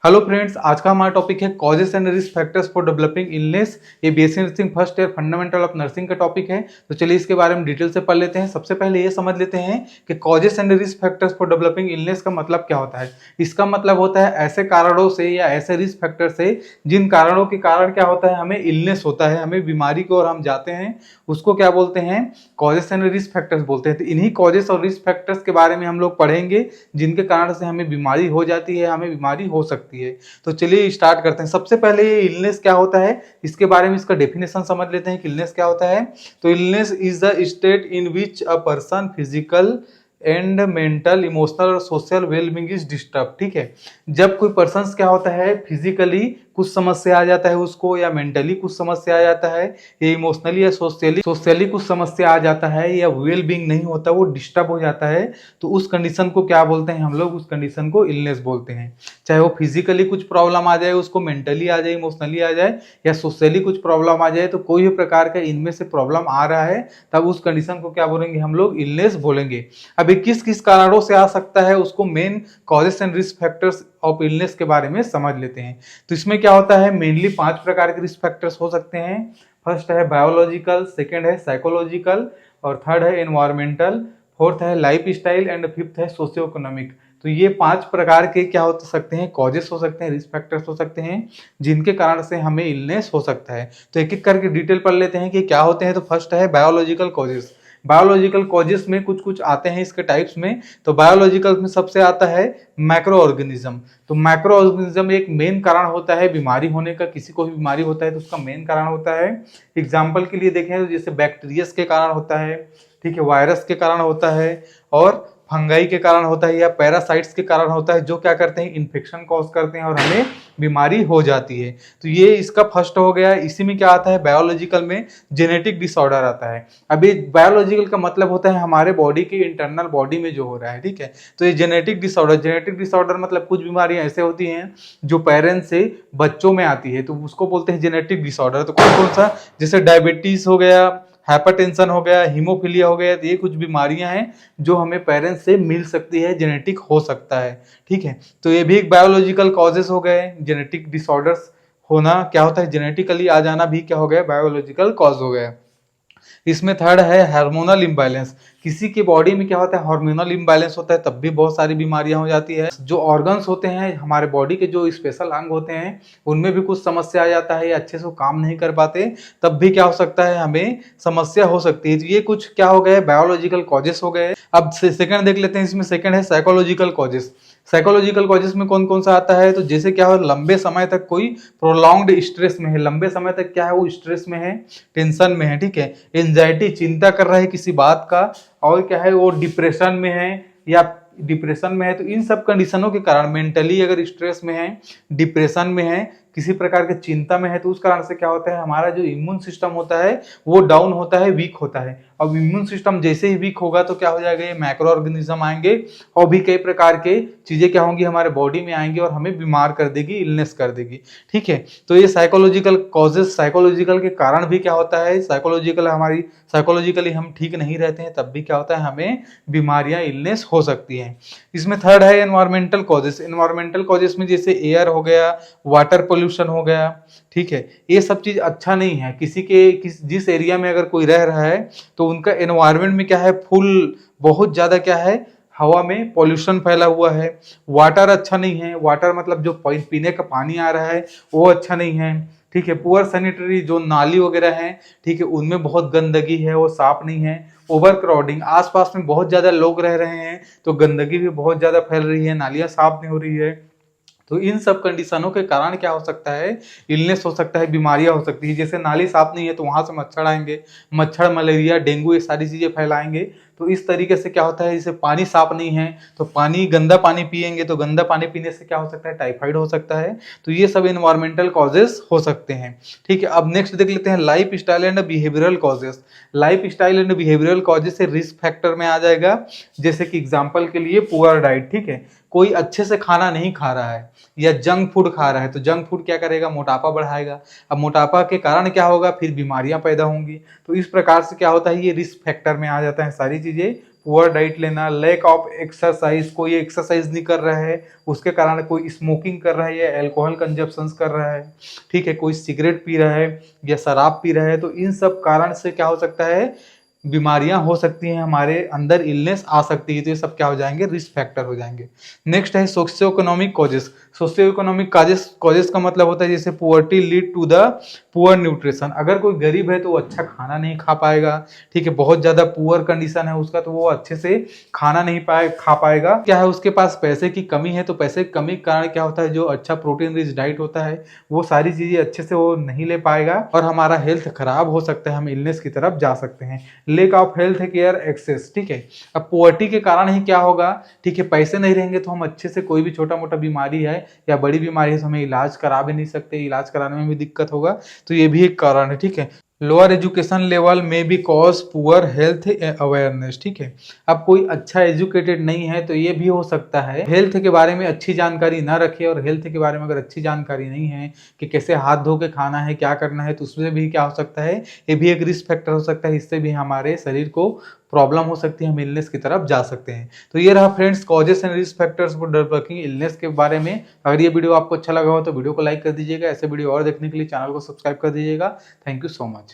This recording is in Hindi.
हेलो फ्रेंड्स, आज का हमारा टॉपिक है causes and risk factors for developing illness. ये BSc nursing first year fundamental of nursing का टॉपिक है। तो चलिए इसके बारे में डिटेल से पढ़ लेते हैं। सबसे पहले ये समझ लेते हैं कि causes and risk factors for developing illness का मतलब क्या होता है। इसका मतलब होता है ऐसे कारणों से या ऐसे रिस्क फैक्टर से जिन कारणों के कारण क्या होता है, हमें इलनेस होता है, हमें बीमारी की ओर हम जाते हैं, उसको क्या बोलते हैं, कॉजेस एंड रिस्क फैक्टर्स बोलते हैं। तो इन्हीं कॉजेस और रिस्क फैक्टर्स के बारे में हम लोग पढ़ेंगे जिनके कारण से हमें बीमारी हो जाती है, हमें बीमारी हो सकती है। तो चलिए स्टार्ट करते हैं। सबसे पहले ये इलनेस क्या होता है, इसके बारे में इसका डेफिनेशन समझ लेते हैं कि इलनेस क्या होता है। तो illness is the state in which a person physical and mental, emotional और सोशल वेलबींग इज डिस्टर्ब। ठीक है, जब कोई पर्सन क्या होता है, फिजिकली कुछ समस्या आ जाता है उसको, या मेंटली कुछ समस्या आ जाता है, या इमोशनली या सोशली कुछ समस्या आ जाता है, या वेल बींग नहीं होता, वो डिस्टर्ब हो जाता है, तो उस कंडीशन को क्या बोलते हैं हम लोग, उस कंडीशन को इलनेस बोलते हैं। चाहे वो फिजिकली कुछ प्रॉब्लम आ जाए, उसको मेंटली आ जाए, इमोशनली आ जाए, या सोशली कुछ प्रॉब्लम आ जाए, तो कोई भी प्रकार का इनमें से प्रॉब्लम आ रहा है, तब उस कंडीशन को क्या बोलेंगे हम लोग, इलनेस बोलेंगे। अभी किस किस कारणों से आ सकता है, उसको main causes and risk factors of illness के बारे में समझ लेते हैं। तो इसमें क्या होता है, मेनली 5 प्रकार के रिस्क फैक्टर्स हो सकते हैं। फर्स्ट है बायोलॉजिकल, सेकंड है साइकोलॉजिकल, और थर्ड है एनवायरमेंटल, फोर्थ है लाइफ स्टाइल, एंड फिफ्थ है सोशियो इकोनॉमिक। तो ये 5 प्रकार के क्या हो सकते हैं, कॉजेस हो सकते हैं, रिस्क फैक्टर्स हो सकते हैं, जिनके कारण से हमें इलनेस हो सकता है। तो एक एक करके डिटेल पढ़ लेते हैं कि क्या होते हैं। तो फर्स्ट है बायोलॉजिकल कॉजेस। बायोलॉजिकल कॉजेस में कुछ कुछ आते हैं इसके टाइप्स में। तो बायोलॉजिकल में सबसे आता है मैक्रो ऑर्गेनिज्म। तो मैक्रो ऑर्गेनिज्म एक मेन कारण होता है बीमारी होने का। किसी को भी बीमारी होता है तो उसका मेन कारण होता है। एग्जाम्पल के लिए देखें तो जैसे बैक्टीरियस के कारण होता है, ठीक है, वायरस के कारण होता है, और फंगाई के कारण होता है, या पैरासाइट्स के कारण होता है, जो क्या करते हैं, इन्फेक्शन कॉज करते हैं और हमें बीमारी हो जाती है। तो ये इसका फर्स्ट हो गया। इसी में क्या आता है, बायोलॉजिकल में जेनेटिक डिसऑर्डर आता है। अभी बायोलॉजिकल का मतलब होता है हमारे बॉडी की इंटरनल बॉडी में जो हो रहा है, ठीक है। तो ये जेनेटिक डिसऑर्डर मतलब कुछ बीमारियां ऐसे होती हैं जो पेरेंट्स से बच्चों में आती है, तो उसको बोलते हैं जेनेटिक डिसऑर्डर। तो कौन कौन सा, जैसे डायबिटीज हो गया, हाइपरटेंशन हो गया, हीमोफीलिया हो गया, तो ये कुछ बीमारियां हैं जो हमें पेरेंट्स से मिल सकती है, जेनेटिक हो सकता है, ठीक है। तो ये भी एक बायोलॉजिकल कॉजेस हो गए। जेनेटिक डिसऑर्डर्स होना क्या होता है, जेनेटिकली आ जाना भी क्या हो गया, बायोलॉजिकल कॉज हो गया। इसमें थर्ड है हार्मोनल इम्बैलेंस। किसी की बॉडी में क्या होता है, हार्मोनल इम्बैलेंस होता है, तब भी बहुत सारी बीमारियां हो जाती है। जो ऑर्गन्स होते हैं हमारे बॉडी के, जो स्पेशल अंग होते हैं, उनमें भी कुछ समस्या आ जाता है, या अच्छे से काम नहीं कर पाते, तब भी क्या हो सकता है, हमें समस्या हो सकती है। तो ये कुछ क्या हो गए, बायोलॉजिकल कॉजेस हो गए। अब सेकंड देख लेते हैं। इसमें सेकंड है साइकोलॉजिकल कॉजेस। साइकोलॉजिकल कॉजेस में कौन कौन सा आता है, तो जैसे क्या हो, लंबे समय तक कोई प्रोलॉन्ग्ड स्ट्रेस में है, लंबे समय तक क्या है, वो स्ट्रेस में है, टेंशन में है, ठीक है, एंजाइटी, चिंता कर रहा है किसी बात का, और क्या है, वो डिप्रेशन में है, या डिप्रेशन में है। तो इन सब कंडीशनों के कारण, मेंटली अगर स्ट्रेस में है, डिप्रेशन में है, किसी प्रकार की चिंता में है, तो उस कारण से क्या होता है, हमारा जो इम्यून सिस्टम होता है वो डाउन होता है, वीक होता है। अब इम्यून सिस्टम जैसे ही वीक होगा तो क्या हो जाएगा, ये मैक्रो ऑर्गेनिज्म आएंगे, और भी कई प्रकार के चीजें क्या होंगी, हमारे बॉडी में आएंगी और हमें बीमार कर देगी, इलनेस कर देगी, ठीक है। तो ये साइकोलॉजिकल कॉजेस, साइकोलॉजिकल के कारण भी क्या होता है, साइकोलॉजिकली हम ठीक नहीं रहते हैं, तब भी क्या होता है, हमें बीमारियां, इलनेस हो सकती हैं। इसमें थर्ड है एनवायरमेंटल कॉजेस। एनवायरमेंटल कॉजेस में जैसे एयर हो गया, वाटर पोल्यूशन हो गया, ठीक है, ये सब चीज अच्छा नहीं है। जिस एरिया में अगर कोई रह रहा है तो उनका एनवायरमेंट में क्या है, फुल बहुत ज्यादा क्या है, हवा में पॉल्यूशन फैला हुआ है। वाटर अच्छा नहीं है, वाटर मतलब जो पीने का पानी आ रहा है वो अच्छा नहीं है, ठीक है। पुअर सैनिटरी, जो नाली वगैरह है, ठीक है, उनमें बहुत गंदगी है, वो साफ नहीं है। ओवर क्राउडिंग, आसपास में बहुत ज्यादा लोग रह रहे हैं तो गंदगी भी बहुत ज्यादा फैल रही है, नालियां साफ नहीं हो रही है। तो इन सब कंडीशनों के कारण क्या हो सकता है, इलनेस हो सकता है, बीमारियां हो सकती है। जैसे नाली साफ नहीं है तो वहां से मच्छर आएंगे, मच्छर मलेरिया डेंगू ये सारी चीजें फैलाएंगे। तो इस तरीके से क्या होता है, जैसे पानी साफ नहीं है तो गंदा पानी पिएंगे, तो गंदा पानी पीने से क्या हो सकता है, टाइफाइड हो सकता है। तो ये सब इन्वायरमेंटल कॉजेस हो सकते हैं, ठीक है। अब नेक्स्ट देख लेते हैं life style and behavioural causes. Life style and behavioural causes से रिस्क फैक्टर में आ जाएगा। जैसे कि एग्जाम्पल के लिए पुअर डाइट, ठीक है, कोई अच्छे से खाना नहीं खा रहा है या जंक फूड खा रहा है, तो जंक फूड क्या करेगा, मोटापा बढ़ाएगा। अब मोटापा के कारण क्या होगा, फिर बीमारियां पैदा होंगी। तो इस प्रकार से क्या होता है, ये रिस्क फैक्टर में आ जाता है सारी चीजें। पुअर डाइट लेना, लैक ऑफ एक्सरसाइज, कोई एक्सरसाइज नहीं कर रहा है उसके कारण, कोई स्मोकिंग कर रहा है या अल्कोहल कंजप्शन कर रहा है, ठीक है, कोई सिगरेट पी रहा है या शराब पी रहा है, तो इन सब कारण से क्या हो सकता है, बीमारियां हो सकती हैं, हमारे अंदर इलनेस आ सकती है, तो ये सब क्या हो जाएंगे, रिस्क फैक्टर हो जाएंगे। नेक्स्ट है socio economic causes. Socio economic causes का मतलब होता है जैसे poverty lead to the poor nutrition, अगर कोई गरीब है तो वो अच्छा खाना नहीं खा पाएगा, ठीक है, बहुत ज्यादा पुअर कंडीशन है उसका तो वो अच्छे से खाना नहीं खा पाएगा। क्या है, उसके पास पैसे की कमी है, तो पैसे की कमी के कारण क्या होता है, जो अच्छा प्रोटीन रिच डाइट होता है वो सारी चीजें अच्छे से वो नहीं ले पाएगा और हमारा हेल्थ खराब हो सकता है, हम इलनेस की तरफ जा सकते हैं। Lack of health care access, ठीक है, अब पोवर्टी के कारण ही क्या होगा, ठीक है, पैसे नहीं रहेंगे तो हम अच्छे से कोई भी छोटा मोटा बीमारी है या बड़ी बीमारी है तो हमें इलाज करा भी नहीं सकते, इलाज कराने में भी दिक्कत होगा, तो ये भी एक कारण है, ठीक है। लोअर एजुकेशन लेवल में भी कॉज पुअर हेल्थ अवेयरनेस, ठीक है, अब कोई अच्छा एजुकेटेड नहीं है तो ये भी हो सकता है हेल्थ के बारे में अच्छी जानकारी ना रखे, और हेल्थ के बारे में अगर अच्छी जानकारी नहीं है कि कैसे हाथ धो के खाना है, क्या करना है, तो उसमें भी क्या हो सकता है, ये भी एक रिस्क फैक्टर हो सकता है, इससे भी हमारे शरीर को प्रॉब्लम हो सकती है, हम इलनेस की तरफ जा सकते हैं। तो ये रहा friends causes and risk factors for developing illness के बारे में। अगर ये वीडियो आपको अच्छा लगा हो तो वीडियो को लाइक कर दीजिएगा, ऐसे वीडियो और देखने के लिए चैनल को सब्सक्राइब कर दीजिएगा। Thank you so much.